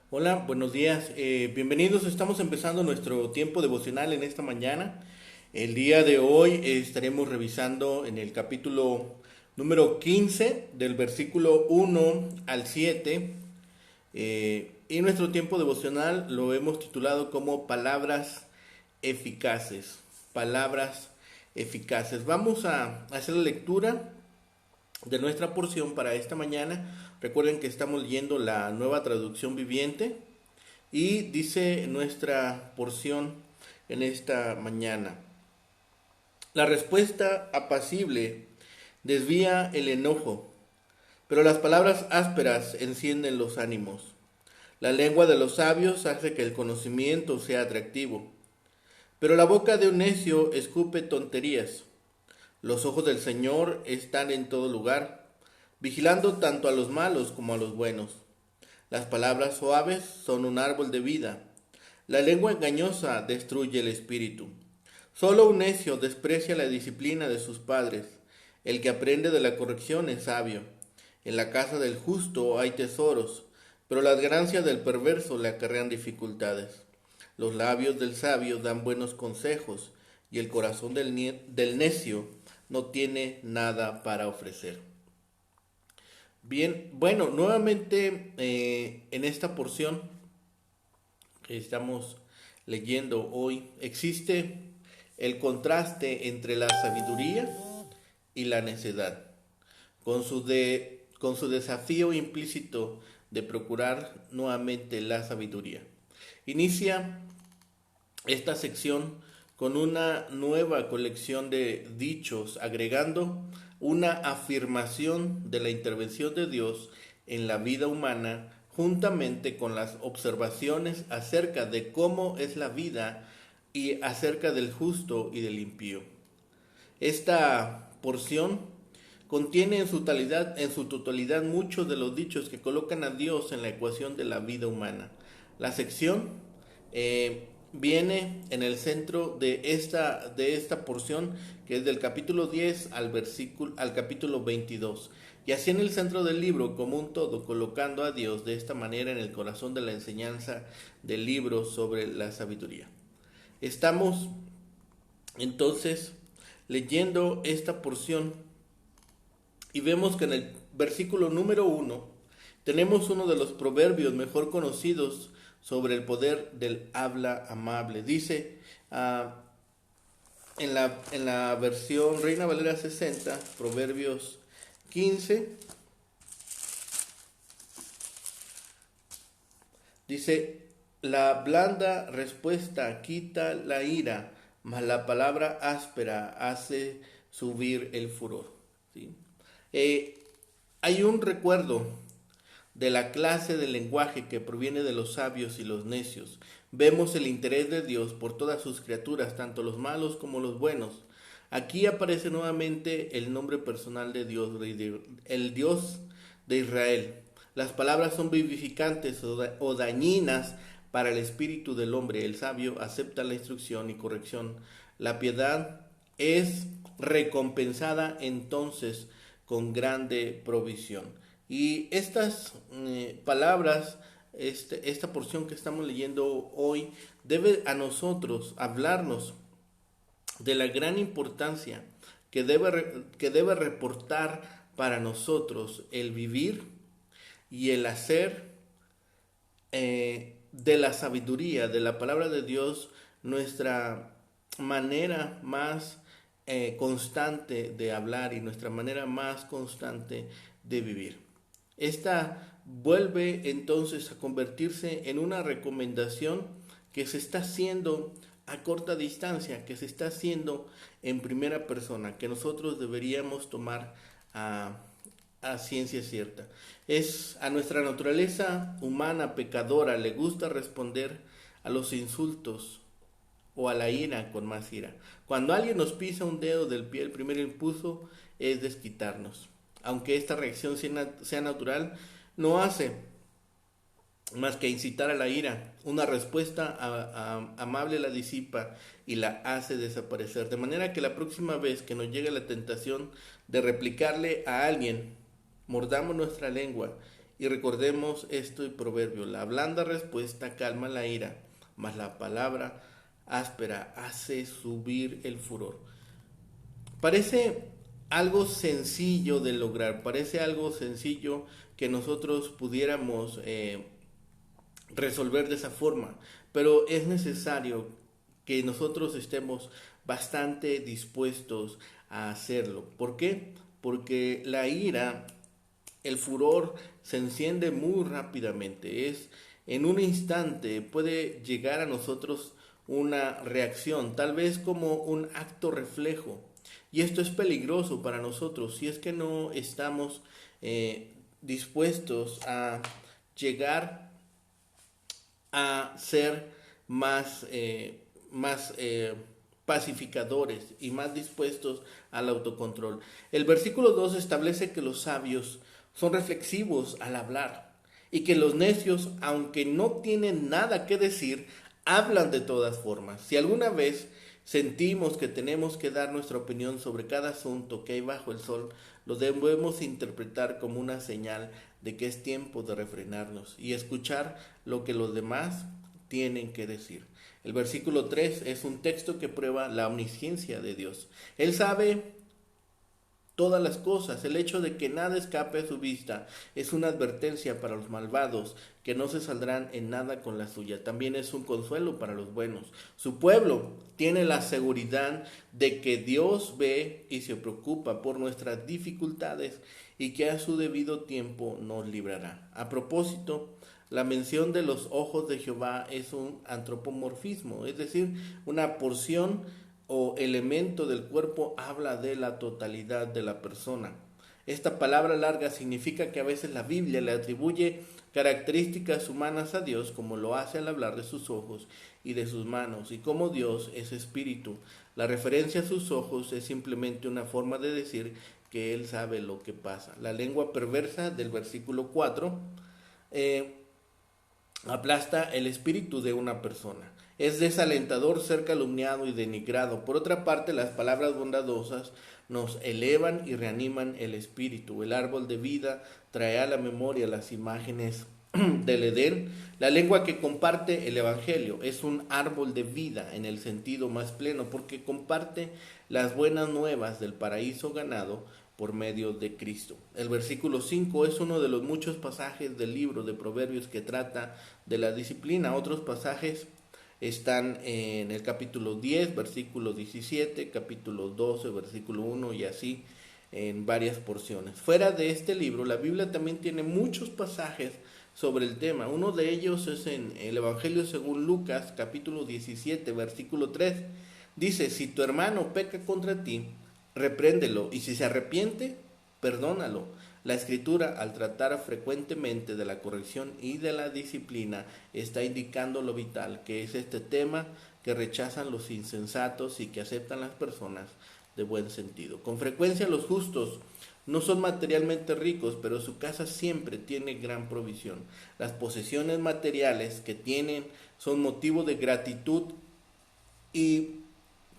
Hola, buenos días. Bienvenidos. Estamos empezando nuestro tiempo devocional en esta mañana. El día de hoy estaremos revisando en el capítulo número 15 del versículo 1 al 7. Y nuestro tiempo devocional lo hemos titulado como palabras eficaces. Palabras eficaces. Vamos a hacer la lectura de nuestra porción para esta mañana. Recuerden que estamos leyendo la Nueva Traducción Viviente y dice nuestra porción en esta mañana: la respuesta apacible desvía el enojo, pero las palabras ásperas encienden los ánimos. La lengua de los sabios hace que el conocimiento sea atractivo, pero la boca de un necio escupe tonterías. Los ojos del Señor están en todo lugar, vigilando tanto a los malos como a los buenos. Las palabras suaves son un árbol de vida. La lengua engañosa destruye el espíritu. Solo un necio desprecia la disciplina de sus padres. El que aprende de la corrección es sabio. En la casa del justo hay tesoros, pero las ganancias del perverso le acarrean dificultades. Los labios del sabio dan buenos consejos, y el corazón del necio no tiene nada para ofrecer. Bien, bueno, nuevamente en esta porción que estamos leyendo hoy, existe el contraste entre la sabiduría y la necedad, con su desafío implícito de procurar nuevamente la sabiduría. Inicia esta sección con una nueva colección de dichos, agregando una afirmación de la intervención de Dios en la vida humana, juntamente con las observaciones acerca de cómo es la vida y acerca del justo y del impío. Esta porción contiene en su totalidad muchos de los dichos que colocan a Dios en la ecuación de la vida humana. La sección viene en el centro de esta porción, que es del capítulo 10 al capítulo 22. Y así en el centro del libro como un todo, colocando a Dios de esta manera en el corazón de la enseñanza del libro sobre la sabiduría. Estamos entonces leyendo esta porción y vemos que en el versículo número 1 tenemos uno de los proverbios mejor conocidos sobre el poder del habla amable. Dice en la versión Reina Valera 60, Proverbios 15, dice: la blanda respuesta quita la ira, mas la palabra áspera hace subir el furor. ¿Sí? Eh, Hay un recuerdo de la clase de lenguaje que proviene de los sabios y los necios. Vemos el interés de Dios por todas sus criaturas, tanto los malos como los buenos. Aquí aparece nuevamente el nombre personal de Dios, el Dios de Israel. Las palabras son vivificantes o dañinas para el espíritu del hombre. El sabio acepta la instrucción y corrección. La piedad es recompensada entonces con grande provisión. Y estas palabras, esta porción que estamos leyendo hoy, debe a nosotros hablarnos de la gran importancia que debe reportar para nosotros el vivir y el hacer de la sabiduría, de la palabra de Dios, nuestra manera más constante de hablar y nuestra manera más constante de vivir. Esta vuelve entonces a convertirse en una recomendación que se está haciendo a corta distancia, que se está haciendo en primera persona, que nosotros deberíamos tomar a ciencia cierta. Es a nuestra naturaleza humana pecadora, le gusta responder a los insultos o a la ira con más ira. Cuando alguien nos pisa un dedo del pie, el primer impulso es desquitarnos. Aunque esta reacción sea natural, no hace más que incitar a la ira. Una respuesta amable la disipa y la hace desaparecer. De manera que la próxima vez que nos llegue la tentación de replicarle a alguien, mordamos nuestra lengua Y recordemos esto proverbio: la blanda respuesta calma la ira, mas la palabra áspera hace subir el furor. Parece algo sencillo de lograr, parece algo sencillo que nosotros pudiéramos resolver de esa forma, pero es necesario que nosotros estemos bastante dispuestos a hacerlo. ¿Por qué? Porque la ira, el furor, se enciende muy rápidamente. Es en un instante, puede llegar a nosotros una reacción, tal vez como un acto reflejo. Y esto es peligroso para nosotros si es que no estamos dispuestos a llegar a ser más pacificadores y más dispuestos al autocontrol. El versículo 2 establece que los sabios son reflexivos al hablar y que los necios, aunque no tienen nada que decir, hablan de todas formas. Si alguna vez sentimos que tenemos que dar nuestra opinión sobre cada asunto que hay bajo el sol, lo debemos interpretar como una señal de que es tiempo de refrenarnos y escuchar lo que los demás tienen que decir. El versículo 3 es un texto que prueba la omnisciencia de Dios. Él sabe todas las cosas. El hecho de que nada escape a su vista es una advertencia para los malvados, que no se saldrán en nada con la suya. También es un consuelo para los buenos. Su pueblo tiene la seguridad de que Dios ve y se preocupa por nuestras dificultades y que a su debido tiempo nos librará. A propósito, la mención de los ojos de Jehová es un antropomorfismo, es decir, una porción o elemento del cuerpo habla de la totalidad de la persona. Esta palabra larga significa que a veces la Biblia le atribuye características humanas a Dios, como lo hace al hablar de sus ojos y de sus manos, y como Dios es espíritu. La referencia a sus ojos es simplemente una forma de decir que Él sabe lo que pasa. La lengua perversa del versículo 4 aplasta el espíritu de una persona. Es desalentador ser calumniado y denigrado. Por otra parte, las palabras bondadosas nos elevan y reaniman el espíritu. El árbol de vida trae a la memoria las imágenes del Edén. La lengua que comparte el Evangelio es un árbol de vida en el sentido más pleno, porque comparte las buenas nuevas del paraíso ganado por medio de Cristo. El versículo 5 es uno de los muchos pasajes del libro de Proverbios que trata de la disciplina. Otros pasajes están en el capítulo 10, versículo 17, capítulo 12, versículo 1 y así en varias porciones. Fuera de este libro, la Biblia también tiene muchos pasajes sobre el tema. Uno de ellos es en el Evangelio según Lucas, capítulo 17, versículo 3. Dice: si tu hermano peca contra ti, repréndelo, y si se arrepiente, perdónalo. La Escritura, al tratar frecuentemente de la corrección y de la disciplina, está indicando lo vital que es este tema que rechazan los insensatos y que aceptan las personas de buen sentido. Con frecuencia los justos no son materialmente ricos, pero su casa siempre tiene gran provisión. Las posesiones materiales que tienen son motivo de gratitud y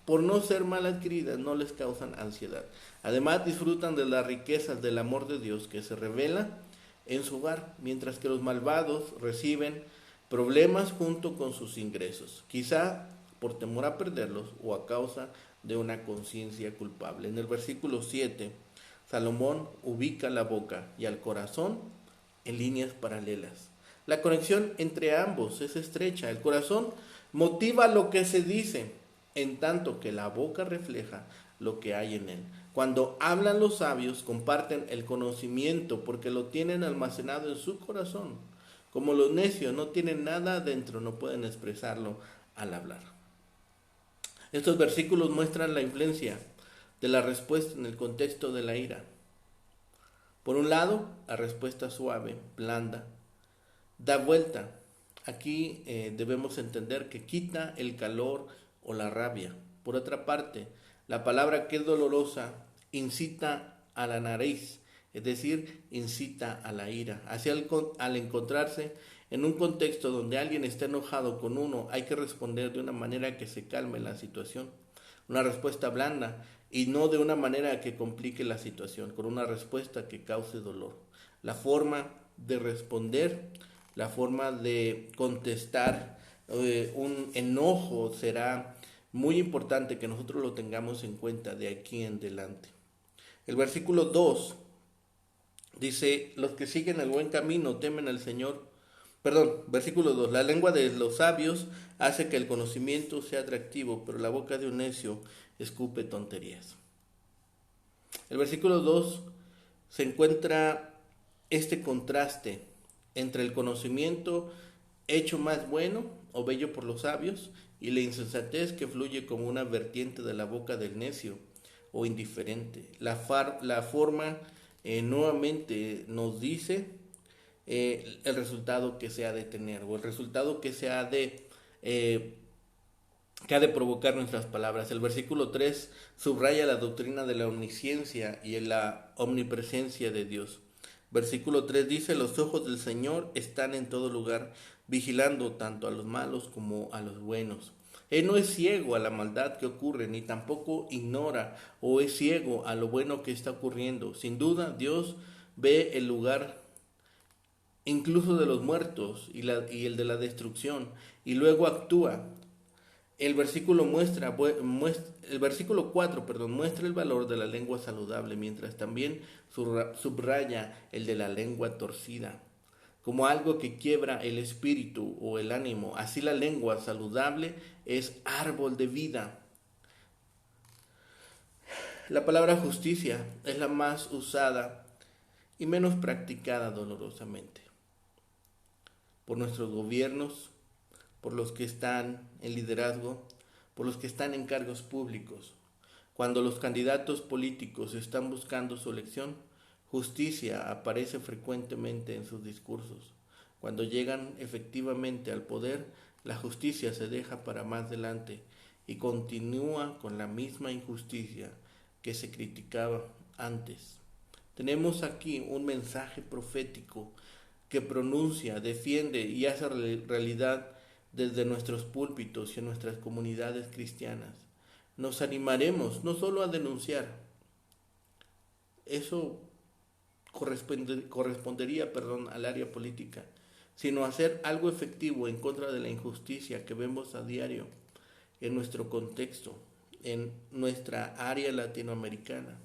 por no ser mal adquiridas no les causan ansiedad. Además disfrutan de las riquezas del amor de Dios que se revela en su hogar, mientras que los malvados reciben problemas junto con sus ingresos, quizá por temor a perderlos o a causa de una conciencia culpable. En el versículo 7, Salomón ubica la boca y al corazón en líneas paralelas. La conexión entre ambos es estrecha. El corazón motiva lo que se dice, en tanto que la boca refleja lo que hay en él. Cuando hablan los sabios, comparten el conocimiento porque lo tienen almacenado en su corazón. Como los necios no tienen nada adentro, no pueden expresarlo al hablar. Estos versículos muestran la influencia de la respuesta en el contexto de la ira. Por un lado, la respuesta suave, blanda, da vuelta. Aquí debemos entender que quita el calor o la rabia. Por otra parte, la palabra que es dolorosa incita a la nariz, es decir, incita a la ira. Así al encontrarse en un contexto donde alguien está enojado con uno, hay que responder de una manera que se calme la situación. Una respuesta blanda y no de una manera que complique la situación, con una respuesta que cause dolor. La forma de responder, la forma de contestar un enojo será muy importante que nosotros lo tengamos en cuenta de aquí en adelante. El versículo 2 dice, los que siguen el buen camino temen al Señor. Perdón, versículo 2, la lengua de los sabios hace que el conocimiento sea atractivo, pero la boca de un necio escupe tonterías. El versículo 2 se encuentra este contraste entre el conocimiento hecho más bueno o bello por los sabios y la insensatez que fluye como una vertiente de la boca del necio o indiferente. La forma nuevamente nos dice el resultado que se ha de tener o el resultado que se ha de que ha de provocar nuestras palabras. El versículo 3 subraya la doctrina de la omnisciencia y la omnipresencia de Dios. Versículo 3 dice, los ojos del Señor están en todo lugar, vigilando tanto a los malos como a los buenos. Él no es ciego a la maldad que ocurre, ni tampoco ignora o es ciego a lo bueno que está ocurriendo. Sin duda, Dios ve el lugar incluso de los muertos y el de la destrucción, y luego actúa. El versículo el versículo 4, muestra el valor de la lengua saludable, mientras también subraya el de la lengua torcida, como algo que quiebra el espíritu o el ánimo. Así la lengua saludable es árbol de vida. La palabra justicia es la más usada y menos practicada dolorosamente por nuestros gobiernos, por los que están en liderazgo, por los que están en cargos públicos. Cuando los candidatos políticos están buscando su elección, justicia aparece frecuentemente en sus discursos. Cuando llegan efectivamente al poder, la justicia se deja para más adelante y continúa con la misma injusticia que se criticaba antes. Tenemos aquí un mensaje profético que pronuncia, defiende y hace realidad desde nuestros púlpitos y en nuestras comunidades cristianas. Nos animaremos no solo a denunciar, eso correspondería al área política, sino a hacer algo efectivo en contra de la injusticia que vemos a diario en nuestro contexto, en nuestra área latinoamericana.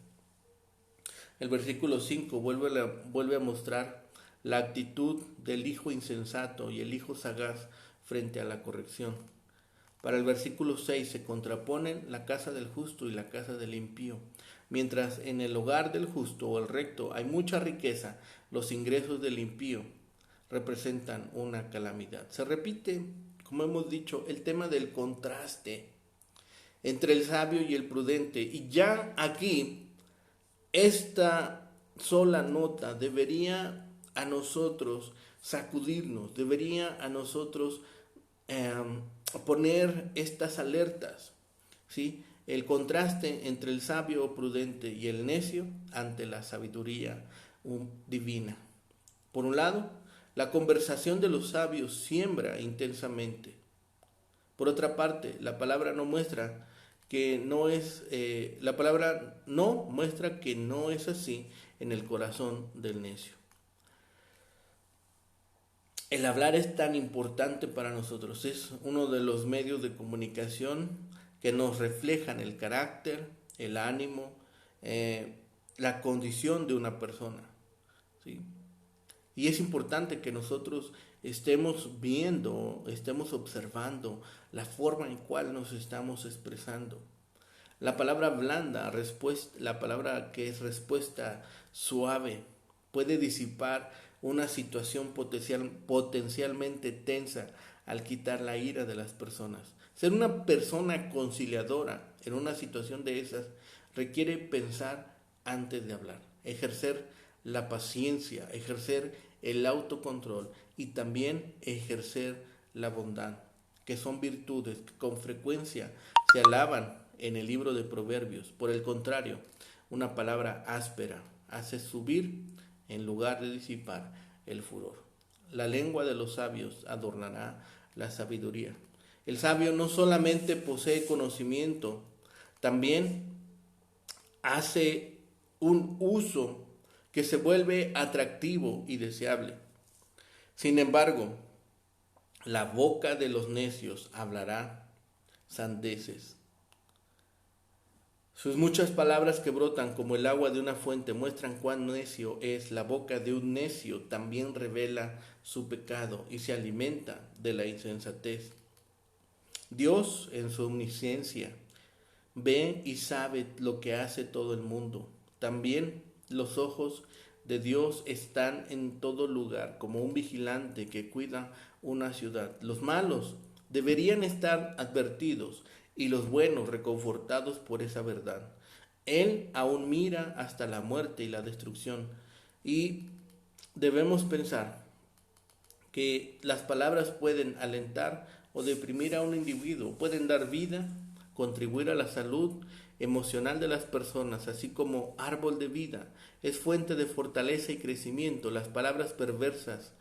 El versículo 5 vuelve a mostrar la actitud del hijo insensato y el hijo sagaz frente a la corrección. Para el versículo 6 se contraponen la casa del justo y la casa del impío. Mientras en el hogar del justo o el recto hay mucha riqueza, los ingresos del impío representan una calamidad. Se repite, como hemos dicho, el tema del contraste entre el sabio y el prudente. Y ya aquí, esta sola nota debería a nosotros sacudirnos, debería a nosotros poner estas alertas, ¿sí? El contraste entre el sabio prudente y el necio ante la sabiduría divina. Por un lado, la conversación de los sabios siembra intensamente. Por otra parte, la palabra no muestra que no es así en el corazón del necio. El hablar es tan importante para nosotros, es uno de los medios de comunicación que nos reflejan el carácter, el ánimo, la condición de una persona, ¿sí? Y es importante que nosotros estemos viendo, estemos observando la forma en cual nos estamos expresando. La palabra blanda, la palabra que es respuesta suave, puede disipar una situación potencialmente tensa al quitar la ira de las personas. Ser una persona conciliadora en una situación de esas requiere pensar antes de hablar, ejercer la paciencia, ejercer el autocontrol y también ejercer la bondad, que son virtudes que con frecuencia se alaban en el libro de Proverbios. Por el contrario, una palabra áspera hace subir en lugar de disipar el furor. La lengua de los sabios adornará la sabiduría. El sabio no solamente posee conocimiento, también hace un uso que se vuelve atractivo y deseable. Sin embargo, la boca de los necios hablará sandeces. Sus muchas palabras que brotan como el agua de una fuente muestran cuán necio es. La boca de un necio también revela su pecado y se alimenta de la insensatez. Dios, en su omnisciencia, ve y sabe lo que hace todo el mundo. También los ojos de Dios están en todo lugar, como un vigilante que cuida una ciudad. Los malos deberían estar advertidos y los buenos reconfortados por esa verdad. Él aún mira hasta la muerte y la destrucción. Y debemos pensar que las palabras pueden alentar o deprimir a un individuo, pueden dar vida, contribuir a la salud emocional de las personas, así como árbol de vida. Es fuente de fortaleza y crecimiento. Las palabras perversas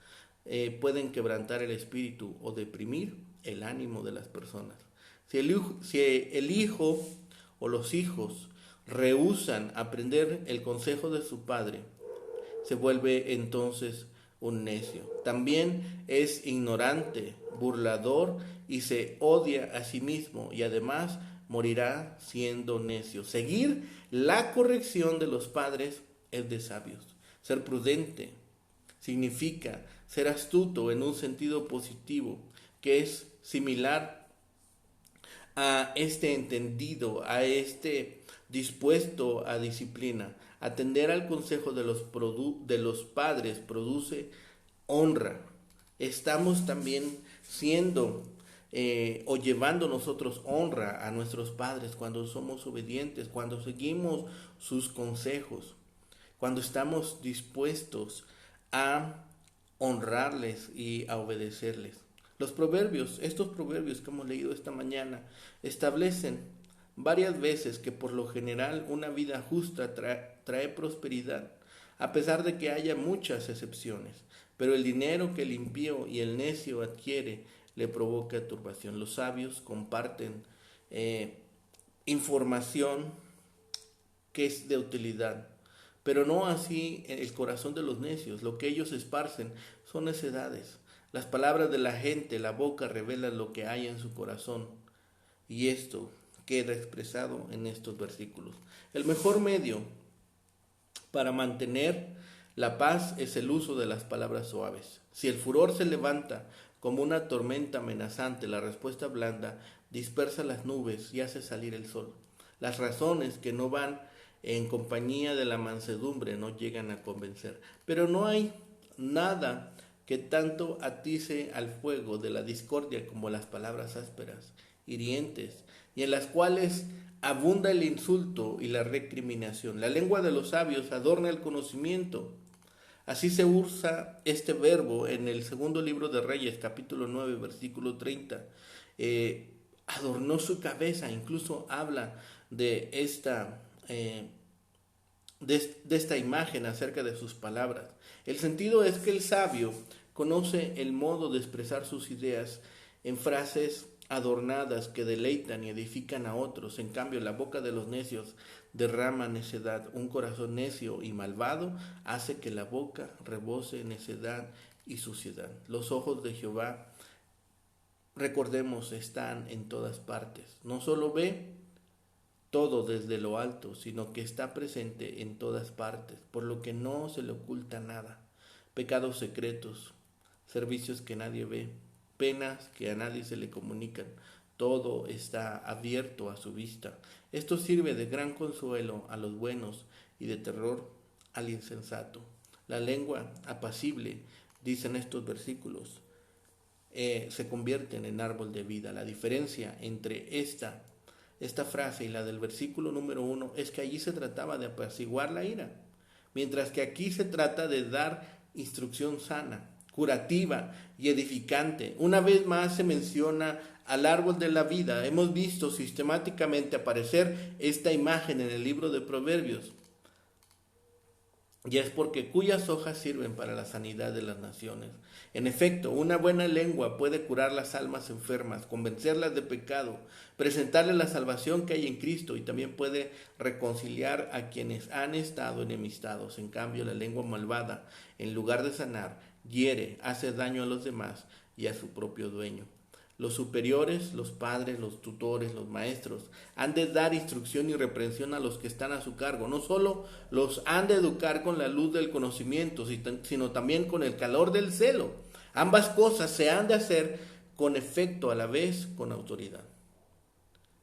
pueden quebrantar el espíritu o deprimir el ánimo de las personas. Si el hijo o los hijos rehúsan aprender el consejo de su padre, se vuelve entonces un necio. También es ignorante, burlador y se odia a sí mismo y además morirá siendo necio. Seguir la corrección de los padres es de sabios. Ser prudente significa ser astuto en un sentido positivo, que es similar a este entendido, a este dispuesto a disciplina. Atender al consejo de los padres produce honra. Estamos también siendo o llevando nosotros honra a nuestros padres cuando somos obedientes, cuando seguimos sus consejos, cuando estamos dispuestos a honrarles y a obedecerles. Los proverbios, estos proverbios que hemos leído esta mañana, establecen varias veces que por lo general una vida justa trae prosperidad, a pesar de que haya muchas excepciones. Pero el dinero que el impío y el necio adquiere le provoca turbación. Los sabios comparten información que es de utilidad, pero no así el corazón de los necios. Lo que ellos esparcen son necedades. Las palabras de la gente, la boca revelan lo que hay en su corazón. Y esto queda expresado en estos versículos. El mejor medio para mantener la paz es el uso de las palabras suaves. Si el furor se levanta como una tormenta amenazante, la respuesta blanda dispersa las nubes y hace salir el sol. Las razones que no van en compañía de la mansedumbre no llegan a convencer. Pero no hay nada que tanto atice al fuego de la discordia como las palabras ásperas, hirientes, y en las cuales abunda el insulto y la recriminación. La lengua de los sabios adorna el conocimiento. Así se usa este verbo en el segundo libro de Reyes, capítulo 9, versículo 30. Adornó su cabeza, incluso habla de esta imagen acerca de sus palabras. El sentido es que el sabio conoce el modo de expresar sus ideas en frases adornadas que deleitan y edifican a otros. En cambio, la boca de los necios derrama necedad. Un corazón necio y malvado hace que la boca rebose necedad y suciedad. Los ojos de Jehová, recordemos, están en todas partes. No solo ve todo desde lo alto, sino que está presente en todas partes, por lo que no se le oculta nada. Pecados secretos, servicios que nadie ve, penas que a nadie se le comunican, todo está abierto a su vista. Esto sirve de gran consuelo a los buenos y de terror al insensato. La lengua apacible, dicen estos versículos, se convierten en árbol de vida. La diferencia entre esta frase y la del versículo número 1 es que allí se trataba de apaciguar la ira, mientras que aquí se trata de dar instrucción sana, curativa y edificante. Una vez más se menciona al árbol de la vida. Hemos visto sistemáticamente aparecer esta imagen en el libro de Proverbios. Y es porque cuyas hojas sirven para la sanidad de las naciones. En efecto, una buena lengua puede curar las almas enfermas, convencerlas de pecado, presentarles la salvación que hay en Cristo y también puede reconciliar a quienes han estado enemistados. En cambio, la lengua malvada, en lugar de sanar, hiere, hace daño a los demás y a su propio dueño. Los superiores, los padres, los tutores, los maestros, han de dar instrucción y reprensión a los que están a su cargo. No solo los han de educar con la luz del conocimiento, sino también con el calor del celo. Ambas cosas se han de hacer con efecto, a la vez con autoridad.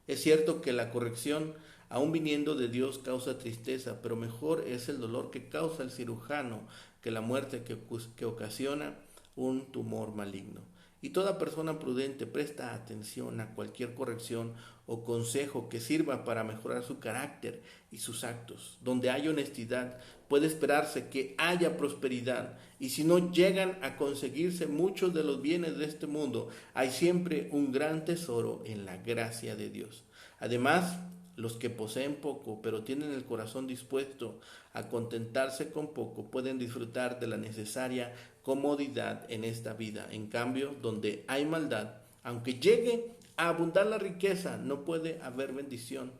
Es cierto que la corrección, aun viniendo de Dios, causa tristeza, pero mejor es el dolor que causa el cirujano que la muerte que ocasiona un tumor maligno. Y toda persona prudente presta atención a cualquier corrección o consejo que sirva para mejorar su carácter y sus actos. Donde hay honestidad, puede esperarse que haya prosperidad, y si no llegan a conseguirse muchos de los bienes de este mundo, hay siempre un gran tesoro en la gracia de Dios. Además, los que poseen poco, pero tienen el corazón dispuesto a contentarse con poco, pueden disfrutar de la necesaria comodidad en esta vida. En cambio, donde hay maldad, aunque llegue a abundar la riqueza, no puede haber bendición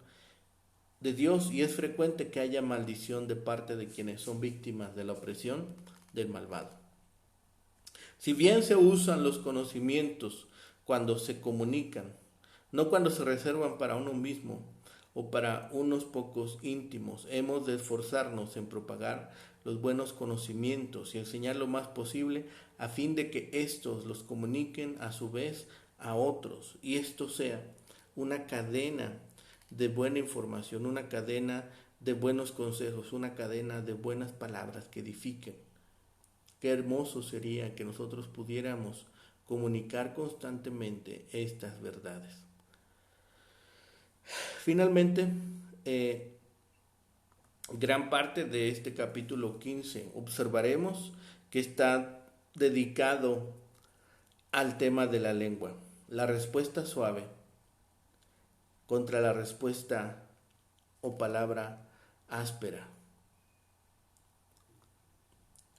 de Dios, y es frecuente que haya maldición de parte de quienes son víctimas de la opresión del malvado. Si bien se usan los conocimientos cuando se comunican, no cuando se reservan para uno mismo o para unos pocos íntimos, hemos de esforzarnos en propagar los buenos conocimientos y enseñar lo más posible a fin de que éstos los comuniquen a su vez a otros, y esto sea una cadena de buena información, una cadena de buenos consejos, una cadena de buenas palabras que edifiquen. Qué hermoso sería que nosotros pudiéramos comunicar constantemente estas verdades. Finalmente, gran parte de este capítulo 15 observaremos que está dedicado al tema de la lengua, la respuesta suave contra la respuesta o palabra áspera.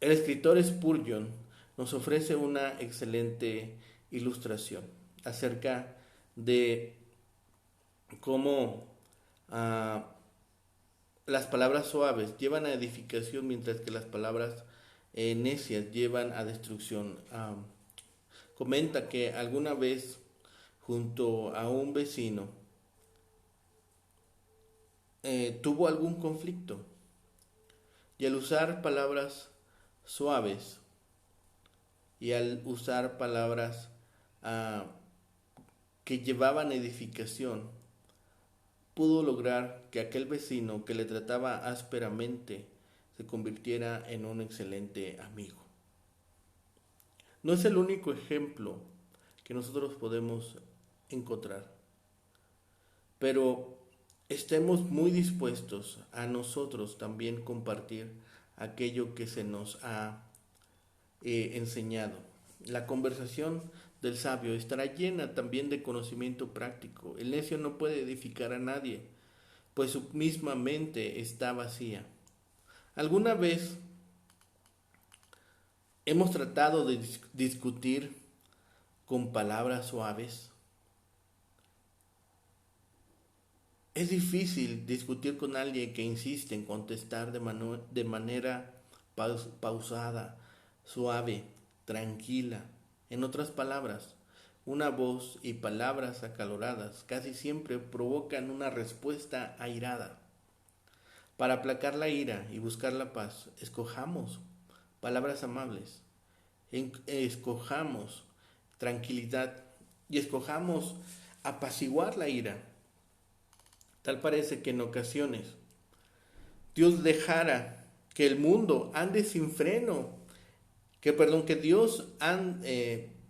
El escritor Spurgeon nos ofrece una excelente ilustración acerca de cómo las palabras suaves llevan a edificación, mientras que las palabras necias llevan a destrucción. Comenta que alguna vez, junto a un vecino, tuvo algún conflicto, y al usar palabras suaves y al usar palabras que llevaban edificación, pudo lograr que aquel vecino que le trataba ásperamente se convirtiera en un excelente amigo. No es el único ejemplo que nosotros podemos encontrar, pero estemos muy dispuestos a nosotros también compartir aquello que se nos ha enseñado. La conversación del sabio estará llena también de conocimiento práctico. El necio no puede edificar a nadie, pues su misma mente está vacía. ¿Alguna vez hemos tratado de discutir con palabras suaves? Es difícil discutir con alguien que insiste en contestar de manera pausada, suave, tranquila. En otras palabras, una voz y palabras acaloradas casi siempre provocan una respuesta airada. Para aplacar la ira y buscar la paz, escojamos palabras amables, escojamos tranquilidad y escojamos apaciguar la ira. Tal parece que en ocasiones Dios dejara que el mundo ande sin freno,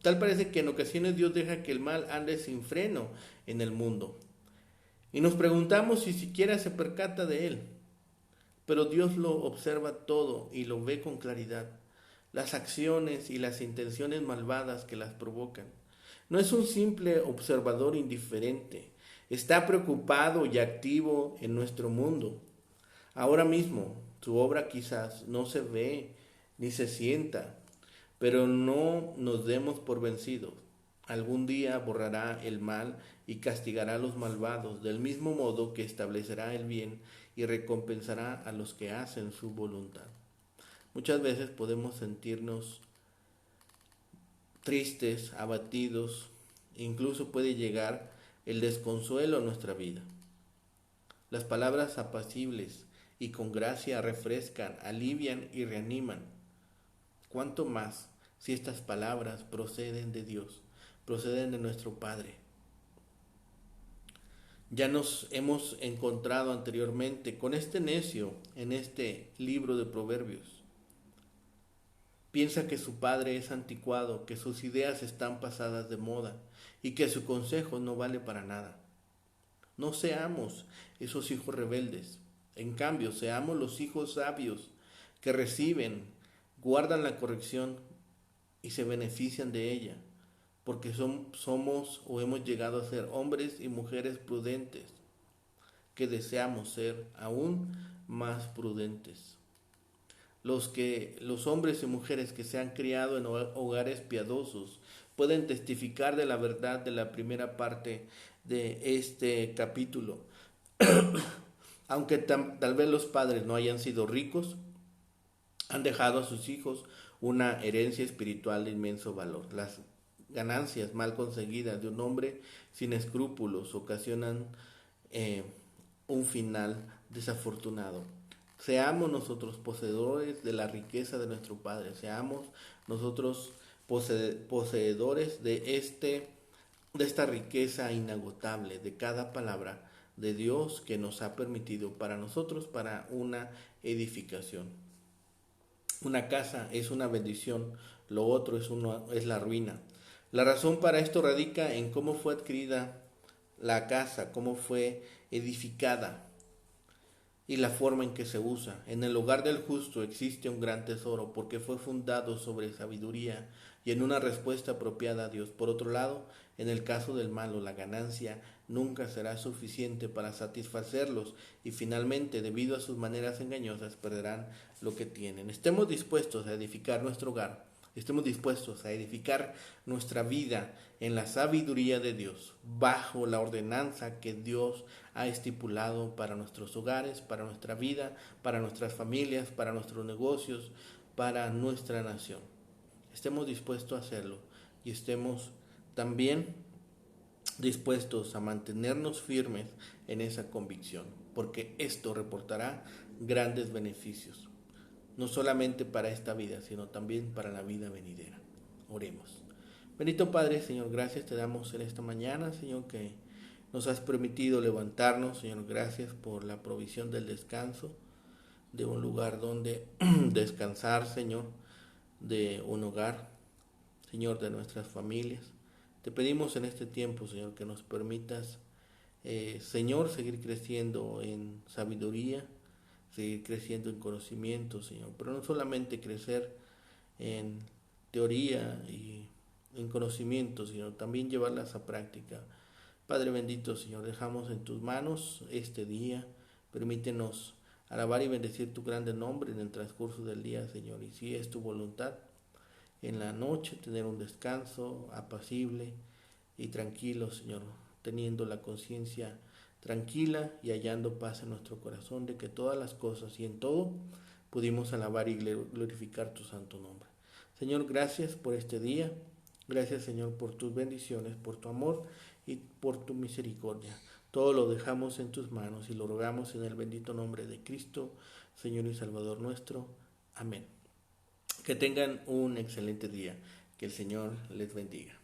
tal parece que en ocasiones Dios deja que el mal ande sin freno en el mundo. Y nos preguntamos si siquiera se percata de él. Pero Dios lo observa todo y lo ve con claridad, las acciones y las intenciones malvadas que las provocan. No es un simple observador indiferente, está preocupado y activo en nuestro mundo. Ahora mismo su obra quizás no se ve ni se sienta, pero no nos demos por vencidos. Algún día borrará el mal y castigará a los malvados, del mismo modo que establecerá el bien y recompensará a los que hacen su voluntad. Muchas veces podemos sentirnos tristes, abatidos, incluso puede llegar el desconsuelo a nuestra vida. Las palabras apacibles y con gracia refrescan, alivian y reaniman. ¿Cuánto más si estas palabras proceden de Dios, proceden de nuestro Padre? Ya nos hemos encontrado anteriormente con este necio en este libro de Proverbios. Piensa que su padre es anticuado, que sus ideas están pasadas de moda y que su consejo no vale para nada. No seamos esos hijos rebeldes. En cambio, seamos los hijos sabios que reciben, guardan la corrección y se benefician de ella, porque somos o hemos llegado a ser hombres y mujeres prudentes, que deseamos ser aún más prudentes. Los hombres y mujeres que se han criado en hogares piadosos pueden testificar de la verdad de la primera parte de este capítulo. Aunque tal vez los padres no hayan sido ricos, han dejado a sus hijos una herencia espiritual de inmenso valor. Las ganancias mal conseguidas de un hombre sin escrúpulos ocasionan un final desafortunado. Seamos nosotros poseedores de la riqueza de nuestro Padre, seamos nosotros poseedores de esta riqueza inagotable, de cada palabra de Dios que nos ha permitido para nosotros, para una edificación. Una casa es una bendición, lo otro es la ruina. La razón para esto radica en cómo fue adquirida la casa, cómo fue edificada y la forma en que se usa. En el hogar del justo existe un gran tesoro porque fue fundado sobre sabiduría y en una respuesta apropiada a Dios. Por otro lado, en el caso del malo, la ganancia nunca será suficiente para satisfacerlos y finalmente, debido a sus maneras engañosas, perderán lo que tienen. Estemos dispuestos a edificar nuestro hogar. Estemos dispuestos a edificar nuestra vida en la sabiduría de Dios, bajo la ordenanza que Dios ha estipulado para nuestros hogares, para nuestra vida, para nuestras familias, para nuestros negocios, para nuestra nación. Estemos dispuestos a hacerlo y estemos también dispuestos a mantenernos firmes en esa convicción, porque esto reportará grandes beneficios. No solamente para esta vida, sino también para la vida venidera. Oremos. Bendito Padre, Señor, gracias te damos en esta mañana, Señor, que nos has permitido levantarnos, Señor, gracias por la provisión del descanso, de un lugar donde descansar, Señor, de un hogar, Señor, de nuestras familias. Te pedimos en este tiempo, Señor, que nos permitas, Señor, seguir creciendo en sabiduría, seguir creciendo en conocimiento, Señor, pero no solamente crecer en teoría y en conocimiento, sino también llevarlas a práctica. Padre bendito, Señor, dejamos en tus manos este día, permítenos alabar y bendecir tu grande nombre en el transcurso del día, Señor, y si es tu voluntad, en la noche tener un descanso apacible y tranquilo, Señor, teniendo la conciencia tranquila y hallando paz en nuestro corazón de que todas las cosas y en todo pudimos alabar y glorificar tu santo nombre. Señor, gracias por este día, gracias, Señor, por tus bendiciones, por tu amor y por tu misericordia. Todo lo dejamos en tus manos y lo rogamos en el bendito nombre de Cristo, Señor y Salvador nuestro. Amén. Que tengan un excelente día. Que el Señor les bendiga.